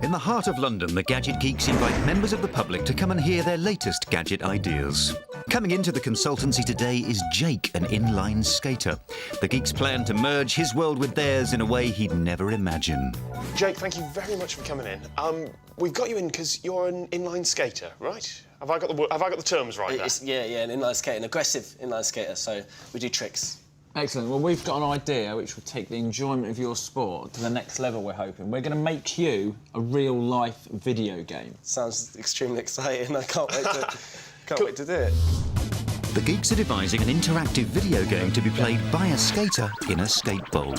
In the heart of London, the Gadget Geeks invite members of the public to come and hear their latest gadget ideas. Coming into the consultancy today is Jake, an inline skater. The Geeks plan to merge his world with theirs in a way he'd never imagine. Jake, thank you very much for coming in. We've got you in because you're an inline skater, right? Have I got the terms right there? Yeah, an inline skater, an aggressive inline skater, so we do tricks. Excellent. Well, we've got an idea which will take the enjoyment of your sport to the next level, we're hoping. We're going to make you a real-life video game. Sounds extremely exciting. I can't wait to do it. The Geeks are devising an interactive video game to be played by a skater in a skate bowl.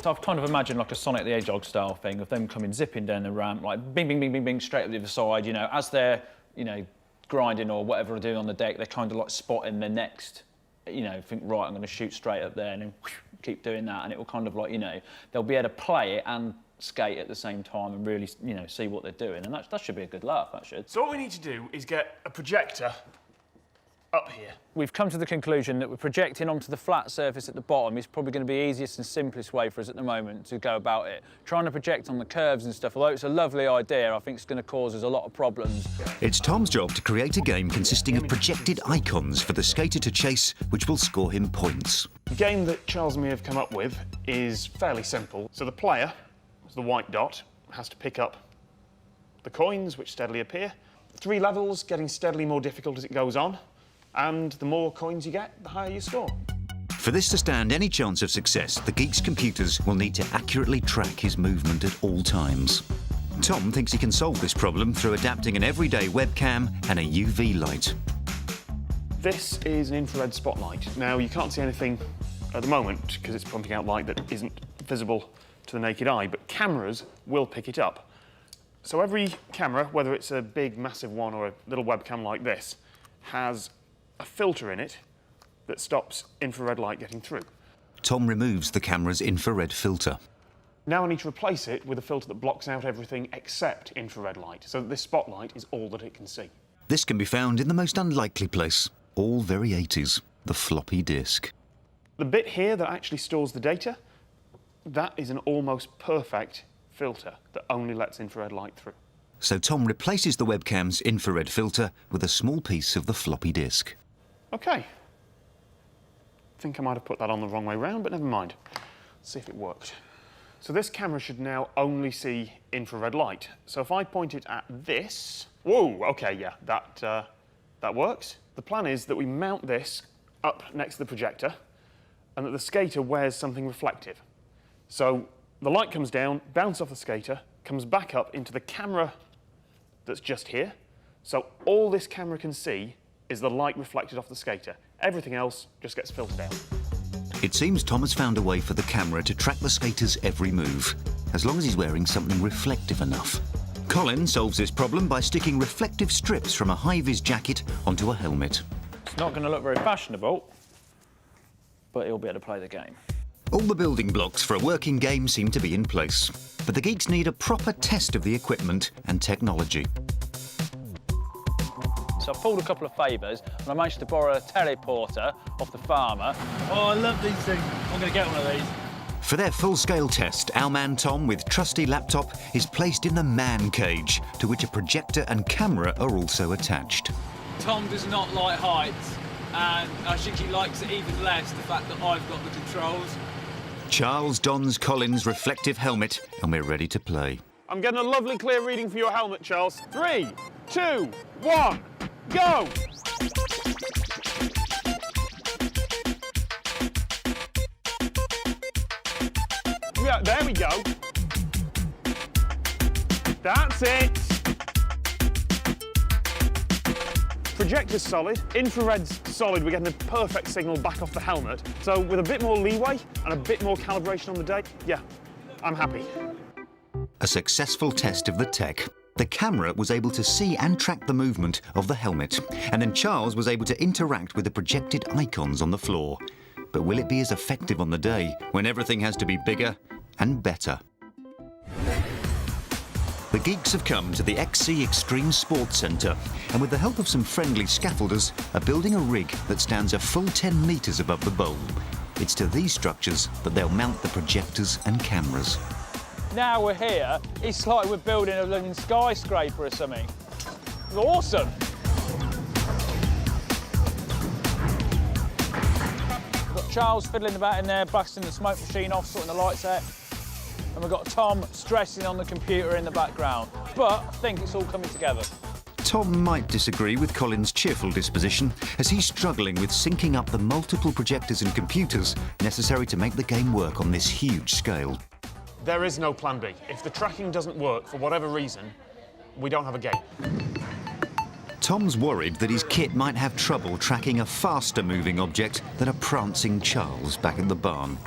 So I've kind of imagined like a Sonic the Hedgehog style thing of them coming zipping down the ramp, like bing, bing, bing, bing, bing, straight up the other side, you know, as they're, you know, grinding or whatever they're doing on the deck, they're kind of like spotting the next, you know, think, right, I'm going to shoot straight up there and then keep doing that, and it will kind of like, you know, they'll be able to play it and skate at the same time and really, you know, see what they're doing, and that should be a good laugh, that should. So what we need to do is get a projector up here. We've come to the conclusion that we're projecting onto the flat surface at the bottom is probably going to be the easiest and simplest way for us at the moment to go about it. Trying to project on the curves and stuff, although it's a lovely idea, I think it's going to cause us a lot of problems. It's Tom's job to create a game consisting of projected icons for the skater to chase, which will score him points. The game that Charles and me have come up with is fairly simple. So the player, the white dot, has to pick up the coins which steadily appear. 3 levels, getting steadily more difficult as it goes on. And the more coins you get, the higher you score. For this to stand any chance of success, the Geeks' computers will need to accurately track his movement at all times. Tom thinks he can solve this problem through adapting an everyday webcam and a UV light. This is an infrared spotlight. Now, you can't see anything at the moment because it's pumping out light that isn't visible to the naked eye, but cameras will pick it up. So every camera, whether it's a big, massive one or a little webcam like this, has a filter in it that stops infrared light getting through. Tom removes the camera's infrared filter. Now I need to replace it with a filter that blocks out everything except infrared light, so that this spotlight is all that it can see. This can be found in the most unlikely place, all very 80s, the floppy disk. The bit here that actually stores the data, that is an almost perfect filter that only lets infrared light through. So Tom replaces the webcam's infrared filter with a small piece of the floppy disk. OK. I think I might have put that on the wrong way round, but never mind. Let's see if it worked. So this camera should now only see infrared light. So if I point it at this... Whoa, OK, yeah, that works. The plan is that we mount this up next to the projector and that the skater wears something reflective. So the light comes down, bounces off the skater, comes back up into the camera that's just here. So all this camera can see is the light reflected off the skater. Everything else just gets filtered out. It seems Tom has found a way for the camera to track the skater's every move, as long as he's wearing something reflective enough. Colin solves this problem by sticking reflective strips from a high-vis jacket onto a helmet. It's not going to look very fashionable, but he'll be able to play the game. All the building blocks for a working game seem to be in place, but the Geeks need a proper test of the equipment and technology. So I pulled a couple of favours and I managed to borrow a teleporter off the farmer. Oh, I love these things. I'm going to get one of these. For their full-scale test, our man Tom, with trusty laptop, is placed in the man cage, to which a projector and camera are also attached. Tom does not like heights, and I think he likes it even less, the fact that I've got the controls. Charles dons Colin's reflective helmet, and we're ready to play. I'm getting a lovely clear reading for your helmet, Charles. 3, 2, 1, go! Yeah, there we go. That's it. Projector's solid, infrared's solid. We're getting a perfect signal back off the helmet. So with a bit more leeway and a bit more calibration on the day, yeah, I'm happy. A successful test of the tech. The camera was able to see and track the movement of the helmet, and then Charles was able to interact with the projected icons on the floor. But will it be as effective on the day, when everything has to be bigger and better? The Geeks have come to the XC Extreme Sports Centre, and with the help of some friendly scaffolders, are building a rig that stands a full 10 metres above the bowl. It's to these structures that they'll mount the projectors and cameras. now we're here, it's like we're building a living skyscraper or something. It's awesome. We've got Charles fiddling about in there, blasting the smoke machine off, sorting the lights out. And we've got Tom stressing on the computer in the background. But I think it's all coming together. Tom might disagree with Colin's cheerful disposition, as he's struggling with syncing up the multiple projectors and computers necessary to make the game work on this huge scale. There is no plan B. If the tracking doesn't work for whatever reason, we don't have a game. Tom's worried that his kit might have trouble tracking a faster moving object than a prancing Charles back in the barn.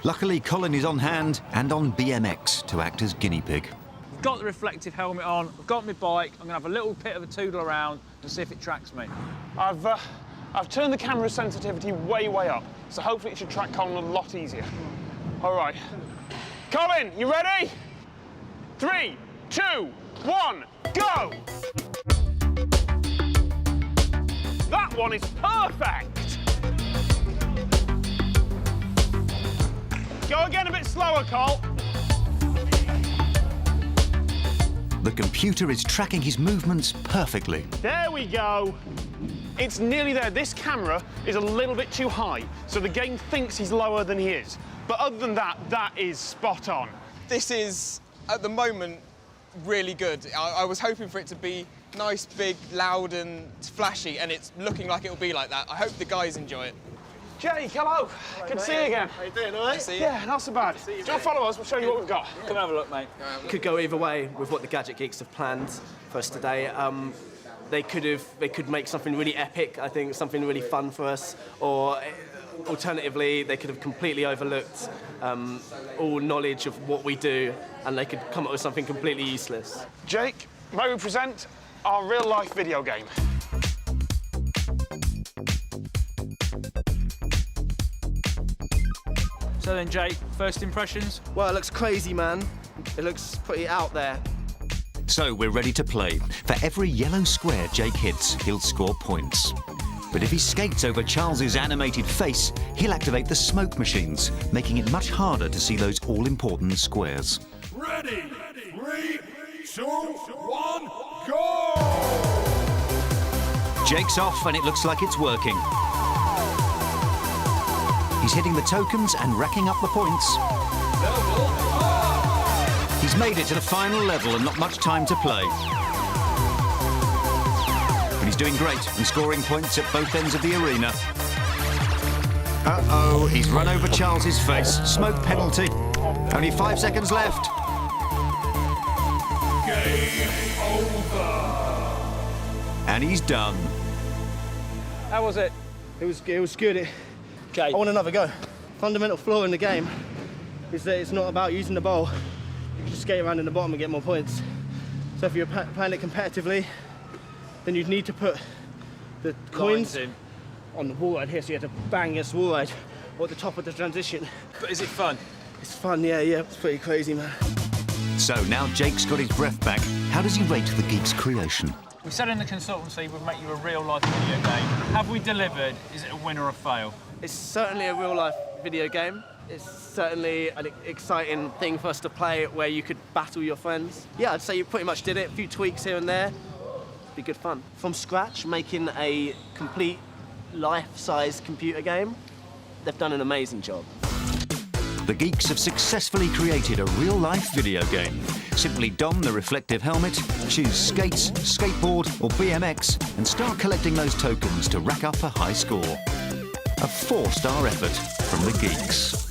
Luckily, Colin is on hand and on BMX to act as guinea pig. I've got the reflective helmet on, I've got my bike, I'm gonna have a little bit of a toodle around and see if it tracks me. I've turned the camera sensitivity way up, so hopefully it should track Colin a lot easier. All right. Colin, you ready? 3, 2, 1, go! That one is perfect! Go again a bit slower, Col. The computer is tracking his movements perfectly. There we go. It's nearly there. This camera is a little bit too high, so the game thinks he's lower than he is. But other than that, that is spot on. This is, at the moment, really good. I was hoping for it to be nice, big, loud and flashy, and it's looking like it'll be like that. I hope the guys enjoy it. Jake, hello. Good to see you again. How you doing, all right? Yeah, not so bad. Do you want to follow us? We'll show you what we've got. Come and have a look, mate. Could go either way with what the Gadget Geeks have planned for us today. They could make something really epic, I think, something really fun for us, or alternatively, they could have completely overlooked all knowledge of what we do, and they could come up with something completely useless. Jake, may we present our real-life video game? So then, Jake, first impressions? Well, it looks crazy, man. It looks pretty out there. So we're ready to play. For every yellow square Jake hits, he'll score points. But if he skates over Charles's animated face, he'll activate the smoke machines, making it much harder to see those all-important squares. Ready, 3, 2, 1, go! Jake's off, and it looks like it's working. He's hitting the tokens and racking up the points. He's made it to the final level and not much time to play. But he's doing great and scoring points at both ends of the arena. Uh-oh, he's run over Charles's face. Smoke penalty. Only 5 seconds left. Game over. And he's done. How was it? It was good. Okay. I want another go. Fundamental flaw in the game is that it's not about using the bowl. You can just skate around in the bottom and get more points. So if you're playing it competitively, then you'd need to put the coins in. on the wall ride here, so you have to bang against the wall ride or at the top of the transition. But is it fun? It's fun, yeah, it's pretty crazy, man. So now Jake's got his breath back. How does he rate the geek's creation? We said in the consultancy we'd make you a real-life video game. Have we delivered? Is it a win or a fail? It's certainly a real-life video game. It's certainly an exciting thing for us to play where you could battle your friends. Yeah, I'd say you pretty much did it. A few tweaks here and there. It'd be good fun. From scratch, making a complete life-size computer game, they've done an amazing job. The geeks have successfully created a real-life video game. Simply don the reflective helmet, choose skates, skateboard or BMX and start collecting those tokens to rack up a high score. A 4-star effort from the geeks.